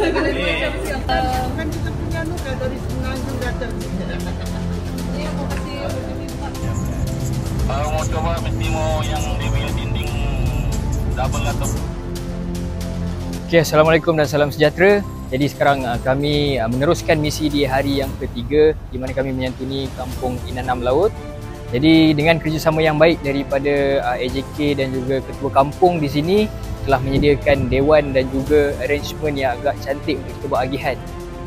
Kan kita punya nuka dari Semenanjung datang. Ini mau kasih Kalau mau coba mesti mau yang dia punya dinding double atau. Okay, Assalamualaikum dan salam sejahtera. Jadi sekarang kami meneruskan misi di hari yang ketiga di mana kami menyantuni kampung Inanam Laut. Jadi dengan kerjasama yang baik daripada AJK dan juga ketua kampung di sini telah menyediakan dewan dan juga arrangement yang agak cantik untuk kita buat agihan.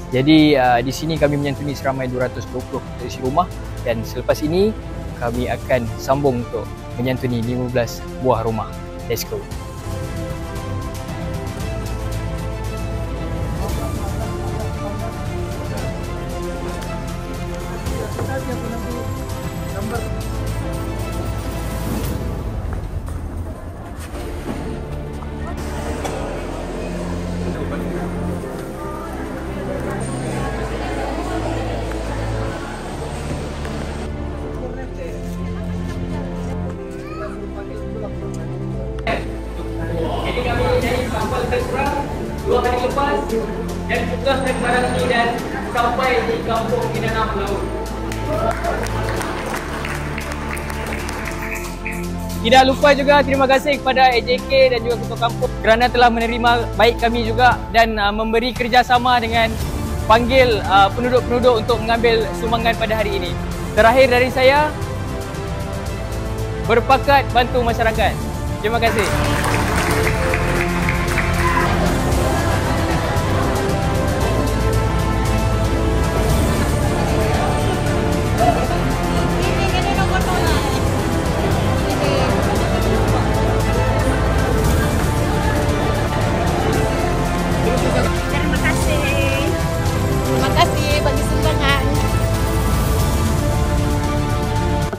Jadi di sini kami menyantuni seramai 220 isi rumah dan selepas ini kami akan sambung untuk menyantuni 15 buah rumah. Let's go. Jadi kami menjadi kapal terserang 2 hari lepas dan tugas sekarang ini dan sampai di kampung Inanam Laut. Tidak lupa juga terima kasih kepada AJK dan juga ketua kampung kerana telah menerima baik kami juga dan memberi kerjasama dengan panggil penduduk-penduduk untuk mengambil sumbangan pada hari ini. Terakhir dari saya, berpakat bantu masyarakat. Terima kasih. Terima kasih bagi sumbangan.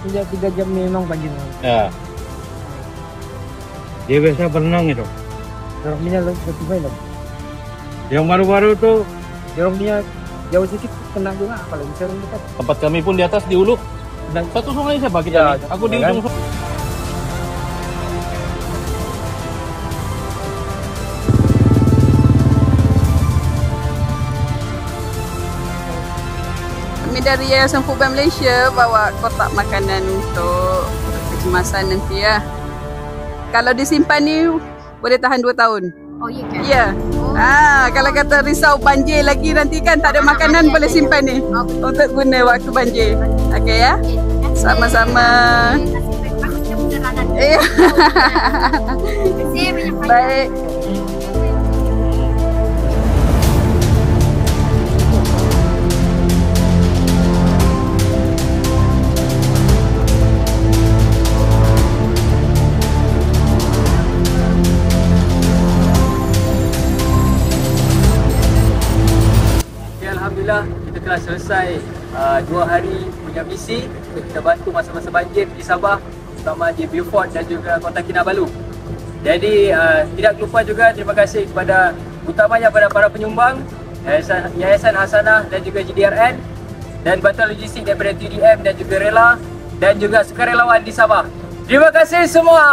Sejak 3 jam ni memang banjir. Ya. Dia biasa berenang itu. Orang punya lebih baik lah. Yang baru-baru tuh Orang punya jauh sedikit tenang juga, apalagi sekarang dekat. tempat kami pun di atas di Ulu. Dan Satu sungai siapa kita? Ya, nih? Aku di kan? ujung. Kami dari Yayasan Food Bank Malaysia bawa kotak makanan untuk kecemasan nanti ya. Kalau disimpan ni boleh tahan 2 tahun. Oh ya kan? Ya. Kalau kata risau banjir lagi nanti kan tak ada makanan boleh simpan ni untuk guna waktu banjir. Okey ya. Sama-sama. Aku sudah penerangan. Ya. Terima kasih banyak-banyak. Baik. Alhamdulillah kita telah selesai 2 hari punya misi untuk kita bantu masa-masa banjir di Sabah, terutama di Beaufort dan juga Kota Kinabalu. Jadi tidak lupa juga terima kasih kepada utamanya pada para penyumbang Yayasan Hasanah dan juga GDRN dan bantuan logistik daripada TDM dan juga Rela dan juga sukarelawan di Sabah. Terima kasih semua.